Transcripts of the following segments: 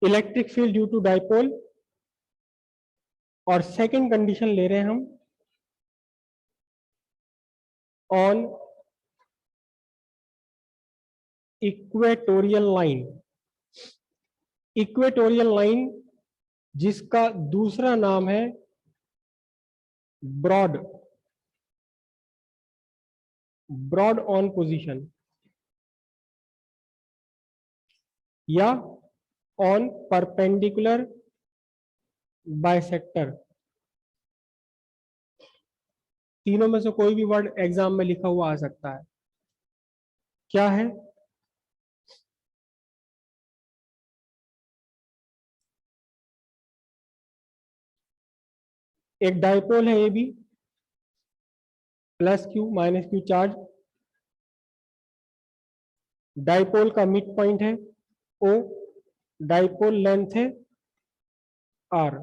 Electric field due to dipole, और second condition ले रहे हैं हम on equatorial line. Equatorial line जिसका दूसरा नाम है ब्रॉड, ब्रॉड ऑन पोजीशन या ऑन परपेंडिकुलर बाइसेक्टर। तीनों में से कोई भी वर्ड एग्जाम में लिखा हुआ आ सकता है। क्या है? एक डाइपोल है A B, plus q minus q charge, dipole का मिड पॉइंट है ओ, डाइपोल लेंथ है आर,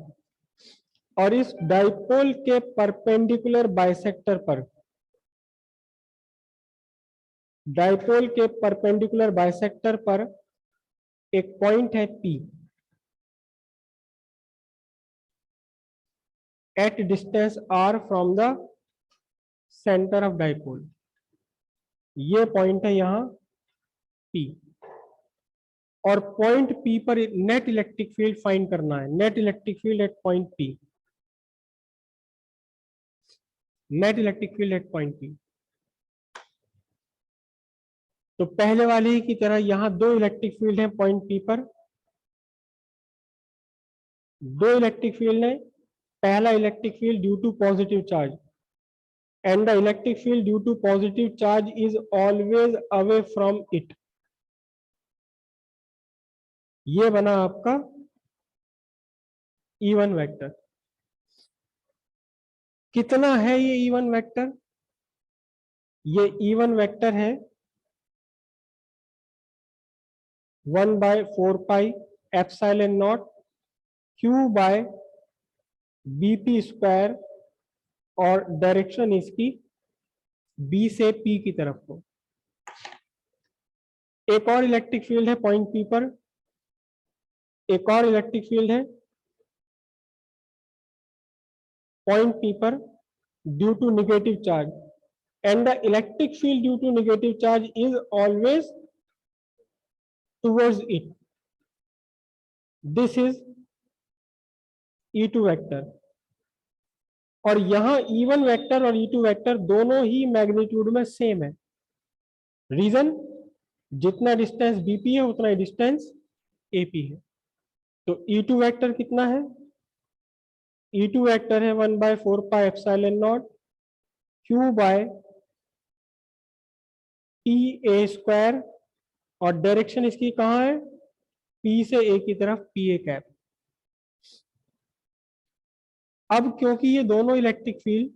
और इस डाइपोल के परपेंडिकुलर बाइसेक्टर पर, डाइपोल के परपेंडिकुलर बाइसेक्टर पर एक पॉइंट है P at distance r from the centre of dipole. ये पॉइंट है यहां पी, और पॉइंट पी पर नेट इलेक्ट्रिक फील्ड फाइंड करना है। Net electric field at point P, net electric field at point P. तो पहले वाले की तरह यहां दो इलेक्ट्रिक फील्ड है पॉइंट पी पर, दो इलेक्ट्रिक फील्ड है। पहला electric field due to positive charge, and the electric field due to positive charge is always away from it. ये बना आपका E1 वेक्टर। कितना है ये E1 वेक्टर? ये E1 वेक्टर है 1/4 epsilon naught Q by BP square, और direction इसकी B से P की तरफ को। एक और इलेक्ट्रिक फील्ड है पॉइंट P पर, एक और इलेक्ट्रिक फील्ड है पॉइंट P पर due to negative charge, and the electric field due to negative charge is always towards it. This is E2 vector. और यहां E1 वेक्टर और E2 वेक्टर दोनों ही मैग्नीट्यूड में सेम है। रीजन, जितना डिस्टेंस BP है उतना ही डिस्टेंस AP है। तो E2 वेक्टर कितना है? E2 वेक्टर है 1/4 epsilon naught Q by PA square, और डायरेक्शन इसकी कहां है? P से A की तरफ PA कैप। अब क्योंकि ये दोनों इलेक्ट्रिक फील्ड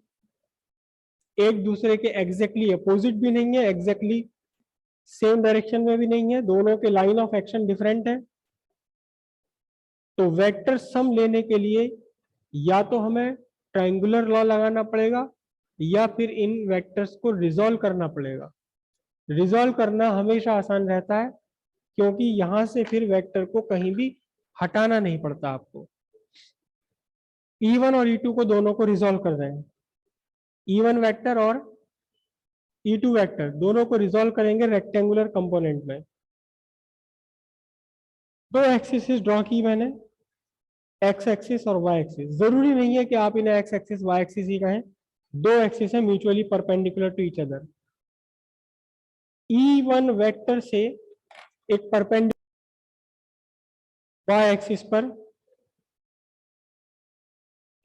एक दूसरे के एग्जैक्टली अपोजिट भी नहीं है, एग्जैक्टली सेम डायरेक्शन में भी नहीं है, दोनों के लाइन ऑफ एक्शन डिफरेंट है, तो वेक्टर सम लेने के लिए या तो हमें ट्रायंगुलर लॉ लगाना पड़ेगा या फिर इन वेक्टर्स को रिजॉल्व करना पड़ेगा। रिजॉल्व करना हमेशा आसान रहता है क्योंकि यहां से फिर वेक्टर को कहीं भी हटाना नहीं पड़ता आपको। E1 और E2 को दोनों को रिजॉल्व कर रहे हैं। E1 वेक्टर और E2 वेक्टर दोनों को रिजॉल्व करेंगे रेक्टेंगुलर कंपोनेंट में। दो एक्सिस ड्रॉ की मैंने, एक्स एक्सिस और वाई एक्सिस। जरूरी नहीं है कि आप इन्हें एक्स एक्सिस वाई एक्सिस ही कहें, दो एक्सिस है mutually perpendicular to each other. E1 vector से एक परपेंडिकुलर वाई एक्सिस पर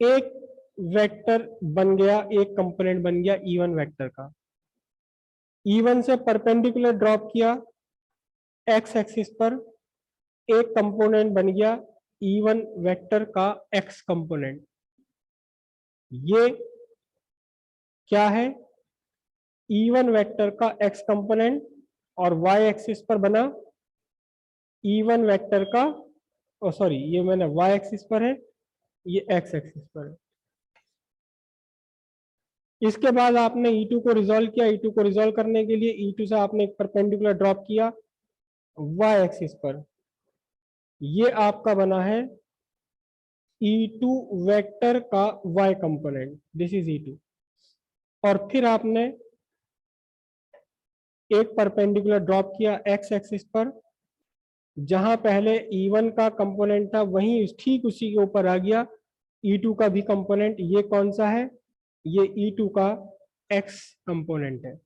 एक वेक्टर बन गया, एक कंपोनेंट बन गया E1 वेक्टर का। E1 से परपेंडिकुलर ड्रॉप किया एक्स एक्सिस पर, एक कंपोनेंट बन गया E1 वेक्टर का एक्स कंपोनेंट। ये क्या है? E1 वेक्टर का एक्स कंपोनेंट, और वाई एक्सिस पर बना E1 वेक्टर का, सॉरी ये मैंने वाई एक्सिस पर है, ये एक्स एक्सिस पर है। इसके बाद आपने E2 को रिजॉल्व किया। E2 को रिजॉल्व करने के लिए E2 से आपने एक परपेंडिकुलर ड्रॉप किया वाई एक्सिस पर, ये आपका बना है E2 वेक्टर का y component, this is E2। और फिर आपने एक परपेंडिकुलर ड्रॉप किया x एक्सिस पर, जहां पहले E1 का कंपोनेंट था वहीं ठीक उसी के ऊपर आ गया E2 का भी कंपोनेंट। ये कौन सा है? ये E2 का x कंपोनेंट है।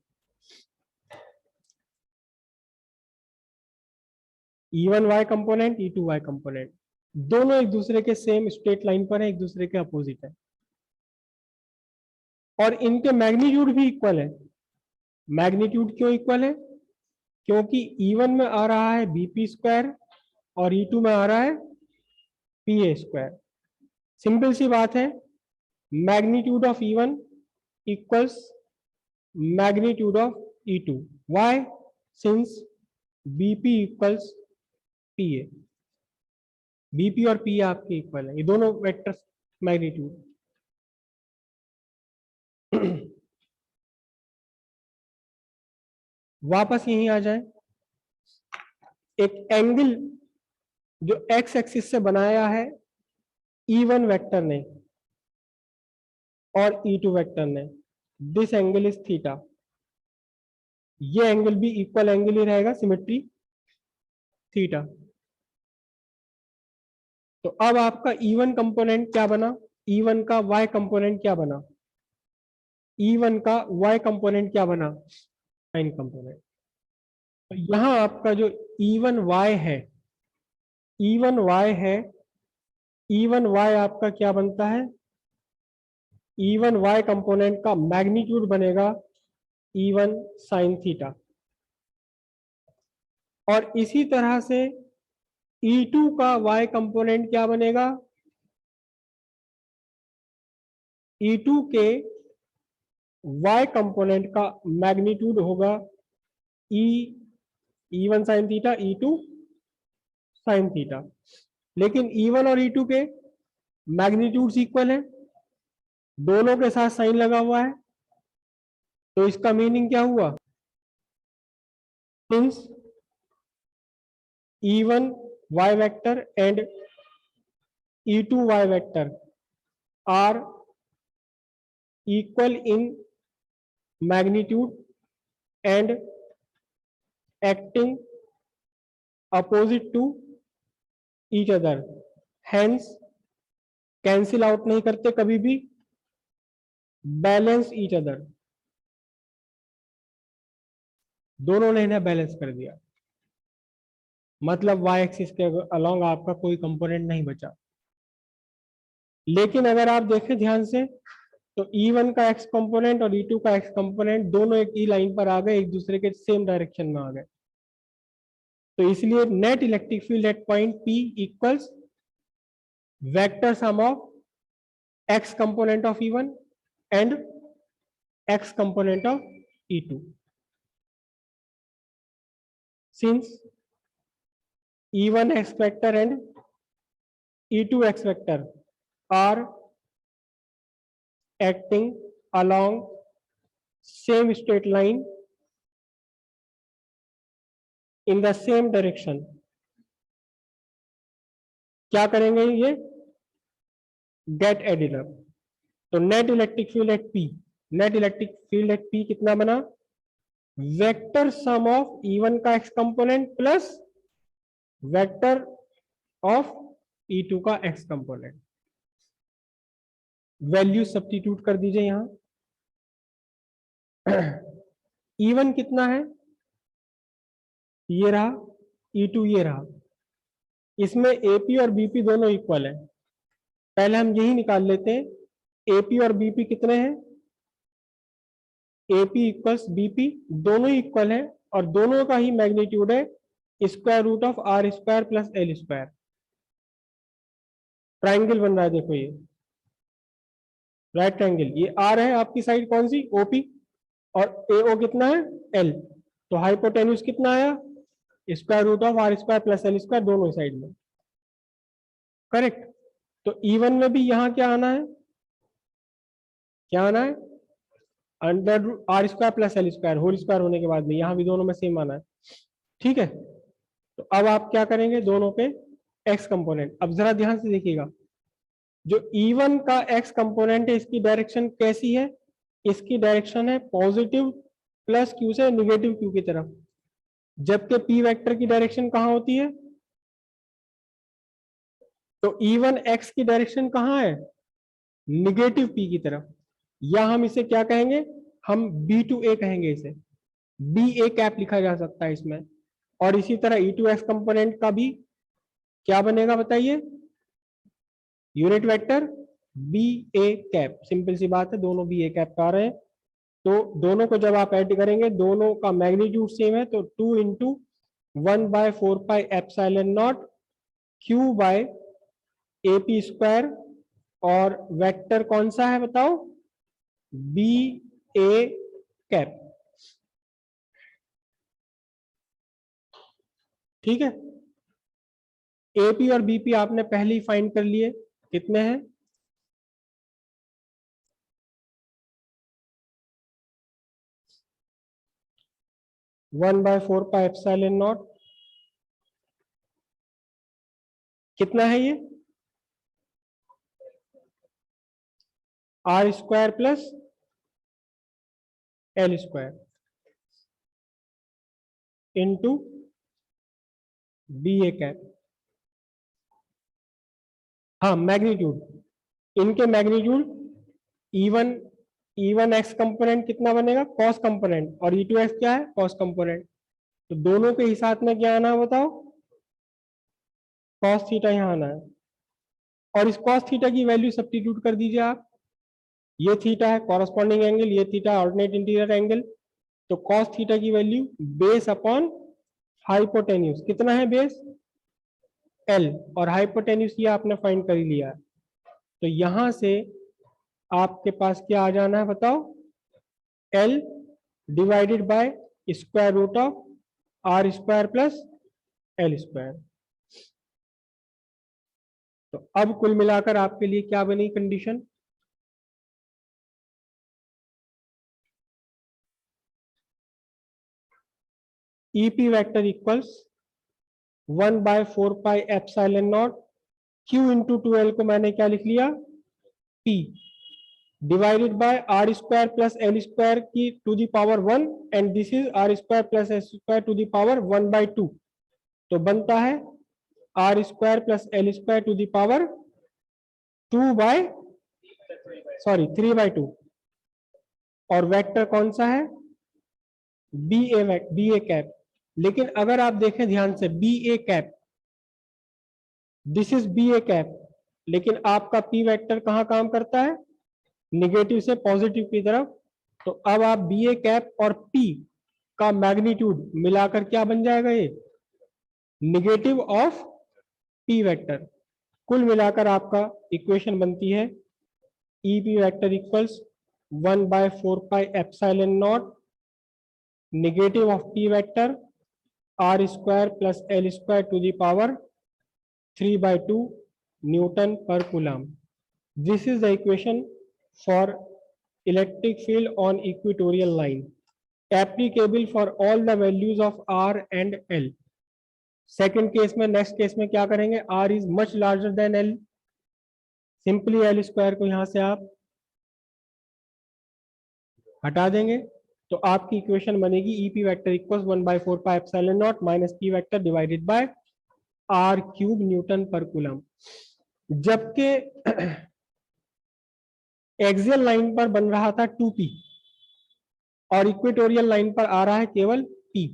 E1 y component, E2 y component, दोनों एक दूसरे के सेम स्ट्रेट लाइन पर है, एक दूसरे के अपोजिट है, और इनके मैग्नीट्यूड भी इक्वल है। मैग्नीट्यूड क्यों इक्वल है? क्योंकि E1 में आ रहा है बीपी स्क्वायर और E2 में आ रहा है पीए स्क्वायर। सिंपल सी बात है, magnitude of E1 equals magnitude of E2। Why? Since BP equals PA, BP और पी आपके इक्वल है, ये दोनों वेक्टर्स मैग्नीट्यूड। वापस यहीं आ जाए, एक एंगल जो एक्स एक्सिस से बनाया है E1 वेक्टर ने और E2 वेक्टर ने, दिस एंगल इज थीटा। ये एंगल भी इक्वल एंगल ही रहेगा, सिमेट्री थीटा। तो अब आपका E1 कंपोनेंट क्या बना? E1 का y कंपोनेंट क्या बना? E1 का y कंपोनेंट क्या बना? Sign component. तो यहां आपका जो E1y है, E1y है, E1y आपका क्या बनता है? E1y कंपोनेंट का मैग्नीट्यूड बनेगा E1 साइन थीटा। और इसी तरह से E2 का y कंपोनेंट क्या बनेगा? E2 के y कंपोनेंट का मैग्नीट्यूड होगा E1 sine theta, E2 sine theta. लेकिन E1 और E2 के मैग्नीट्यूड्स इक्वल है, दोनों के साथ साइन लगा हुआ है, तो इसका मीनिंग क्या हुआ? Since E1 y vector and E2 y vector are equal in magnitude and acting opposite to each other, hence cancel out नहीं करते कभी भी, बैलेंस ईच अदर। दोनों ने इन्हें बैलेंस कर दिया, मतलब y एक्सिस के अलोंग आपका कोई कंपोनेंट नहीं बचा। लेकिन अगर आप देखें ध्यान से, तो E1 का x कंपोनेंट और E2 का x कंपोनेंट दोनों एक ई लाइन पर आ गए, एक दूसरे के सेम डायरेक्शन में आ गए। तो इसलिए net electric field at point P equals vector sum of x component of E1 and x component of E2। Since E1 x vector and E2 x vector are acting along same straight line in the same direction, क्या करेंगे ये? Get added up. तो net electric field at P, net electric field at P कितना बना? Vector sum of E1 का x component plus vector of E2 का x component. Value substitute कर दीजिए यहां। E1 कितना है? ये रहा, E2 ये रहा। इसमें AP और BP दोनों इक्वल है, पहले हम यही निकाल लेते हैं। AP और BP कितने हैं? AP इक्वल्स BP, दोनों ही इक्वल है और दोनों का ही मैग्नीट्यूड है square root of R square plus L square. Triangle बन रहा है, देखो ये राइट ट्राइंगल, ये R है आपकी साइड कौन सी? OP, और AO कितना है? L। तो हाइपोटेन्यूज कितना आया? Square root of R square plus L square, दोनों साइड में। करेक्ट। तो E1 में भी यहां क्या आना है? क्या आना है? Under R square plus L square whole square होने के बाद में यहां भी दोनों में सेम आना है। ठीक है, तो अब आप क्या करेंगे? दोनों पे एक्स कंपोनेंट। अब जरा ध्यान से देखिएगा, जो E1 का एक्स कंपोनेंट है इसकी डायरेक्शन कैसी है, इसकी डायरेक्शन है पॉजिटिव प्लस क्यू से निगेटिव क्यू की तरफ, जबकि पी वेक्टर की डायरेक्शन कहाँ होती है, तो E1 एक्स की डायरेक्शन कहाँ है, निगेटिव पी की तरफ, या हम इसे क्या कहेंगे, हम B2A कहेंगे, इसे BA कैप लिखा जा सकता है इसमें। और इसी तरह E2 एक्स कंपोनेंट का भी क्या बनेगा बताइए, unit vector BA cap. Simple सी बात है, दोनों BA कैप का आ रहे हैं, तो दोनों को जब आप ऐड करेंगे, दोनों का मैग्नीट्यूड सेम है, तो 2 into 1/4πε0 Q by AP square, और वेक्टर कौन सा है बताओ, BA कैप। ठीक है, AP और BP आपने पहले ही फाइंड कर लिए, कितने हैं, वन बाय 4πε0, कितना है ये, R square plus L square into BA cap. हाँ, मैग्नीट्यूड, इनके मैग्नीट्यूड E1 एक्स कंपोनेंट कितना बनेगा, कॉस कंपोनेंट, और E2 एक्स क्या है, कॉस कंपोनेंट, तो दोनों के ही साथ में क्या आना है बताओ, कॉस थीटा यहाँ आना है, और इस कॉस थीटा की वैल्यू सब्स्टिट्यूट कर दीजिए आप, ये थीटा है कॉरस्पॉन्डिंग एंगल, ये थीटा ऑर्डिनेट इंटीरियर एंगल, तो कॉस थीटा की वैल्यू बेस अपॉन हाइपोटेन्यूज, कितना है बेस, L, और हाइपोटेन्यूज ये आपने फाइंड कर ही लिया है, तो यहां से आपके पास क्या आ जाना है बताओ, L divided by square root of R square plus L square. तो अब कुल मिलाकर आपके लिए क्या बनी condition, EP vector equals 1/4πε0 Q into 2L को मैंने क्या लिख लिया, P divided by R square plus L square की to the power 1, and this is R square plus S square to the power 1/2, तो बनता है R square plus L square to the power 3/2, और वेक्टर कौन सा है, BA cap. लेकिन अगर आप देखें ध्यान से, BA cap, this is BA cap, लेकिन आपका P वेक्टर कहाँ काम करता है, निगेटिव से पॉजिटिव की तरफ, तो अब आप BA कैप और P का मैग्नीट्यूड मिलाकर क्या बन जाएगा, ये निगेटिव ऑफ P वेक्टर। कुल मिलाकर आपका इक्वेशन बनती है EP vector equals 1/4πε0 negative of P vector R square plus L square to the power 3/2 newton पर coulomb. This is the equation for electric field on equatorial line applicable for all the values of R and L। Second case में, next case में क्या करेंगे, R is much larger than L, simply L square को यहां से आप हटा देंगे, तो आपकी इक्वेशन बनेगी EP vector equals 1/4πε0 minus P vector divided by R³ newton पर कूलम। जबकि एक्सियल लाइन पर बन रहा था 2P और इक्वेटोरियल लाइन पर आ रहा है केवल P,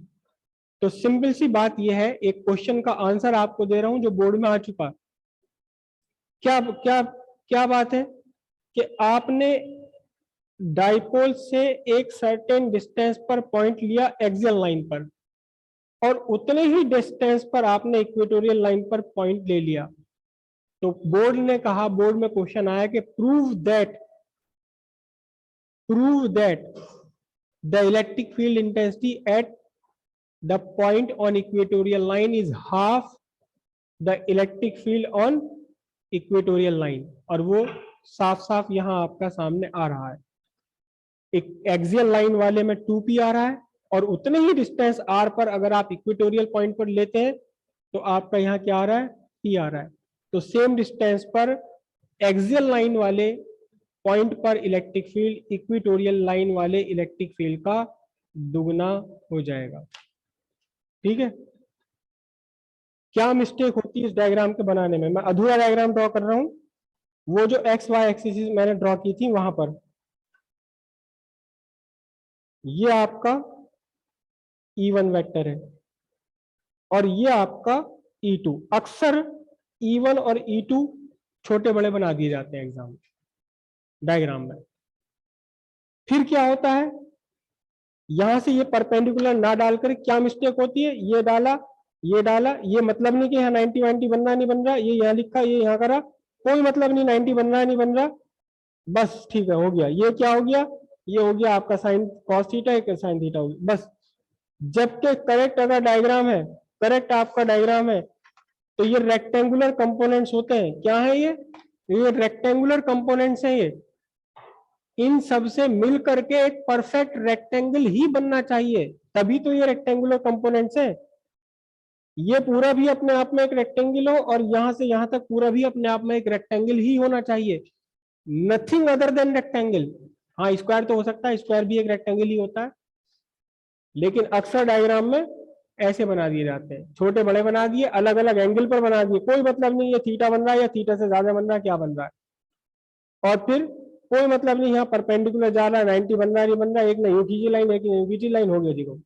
तो सिंपल सी बात यह है, एक क्वेश्चन का आंसर आपको दे रहा हूं जो बोर्ड में आ चुका, क्या क्या क्या बात है कि आपने डाइपोल से एक सर्टेन डिस्टेंस पर पॉइंट लिया एक्सियल लाइन पर, और उतने ही डिस्टेंस पर आपने इक्वेटोरियल लाइन पर पॉइंट ले लिया, तो बोर्ड ने कहा, बोर्ड में क्वेश्चन आया कि prove that the electric field intensity at the point on equatorial line is half the electric field on equatorial line, और वो साफ साफ यहां आपका सामने आ रहा है, एक एक्सियल लाइन वाले में 2P आ रहा है, और उतने ही डिस्टेंस R पर अगर आप इक्वेटोरियल पॉइंट पर लेते हैं तो आपका यहाँ क्या आ रहा है, पी आ रहा है। तो सेम डिस्टेंस पर एक्सियल लाइन वाले पॉइंट पर इलेक्ट्रिक फील्ड इक्वेटोरियल लाइन वाले इलेक्ट्रिक फील्ड का दुगना हो जाएगा। ठीक है, क्या मिस्टेक होती है इस डायग्राम के बनाने में? मैं अधूरा डायग्राम ड्रॉ कर रहा हूं, वो जो एक्स वाई एक्सिस मैंने ड्रॉ की थी वहां पर, ये आपका E1 वेक्टर है और ये आपका E2। अक्सर E1 और E2 छोटे बड़े बना दिए जाते हैं एग्जाम डायग्राम में। फिर क्या होता है, यहां से ये परपेंडिकुलर ना डालकर क्या मिस्टेक होती है, ये डाला ये डाला, ये मतलब नहीं कि यहाँ 90 90 बनना नहीं बन रहा, ये यहाँ लिखा ये यहाँ करा, कोई मतलब नहीं 90 बन रहा नहीं बन रहा, बस ठीक है हो गया। ये क्या हो गया, ये हो गया आपका साइन कॉस थीटा, एक साइन थीटा हो गया बस। जबकि करेक्ट अगर डायग्राम है, करेक्ट आपका डायग्राम है, तो ये रेक्टेंगुलर कंपोनेंट्स होते हैं। क्या है ये रेक्टेंगुलर कंपोनेंट्स हैं। ये इन सब से मिल करके एक परफेक्ट रेक्टेंगल ही बनना चाहिए, तभी तो ये रेक्टेंगुलर कंपोनेंट्स हैं। ये पूरा भी अपने आप में एक रेक्टेंगल हो और यहां से यहां तक पूरा भी अपने आप में एक रेक्टेंगल ही होना चाहिए, नथिंग अदर देन रेक्टेंगल। हाँ स्क्वायर तो हो सकता है, स्क्वायर भी एक रेक्टेंगल ही होता है, लेकिन अक्सर डायग्राम में ऐसे बना दिए जाते हैं, छोटे बड़े बना दिए, अलग अलग एंगल पर बना दिए, कोई मतलब नहीं ये थीटा बन रहा है या थीटा से ज्यादा बन रहा है, क्या बन रहा है। और फिर कोई मतलब नहीं यहाँ परपेंडिकुलर जा रहा है 90 बन रहा है नहीं बन रहा है, एक ने यूं खींची लाइन एक ने यूं खींची लाइन, हो गया देखो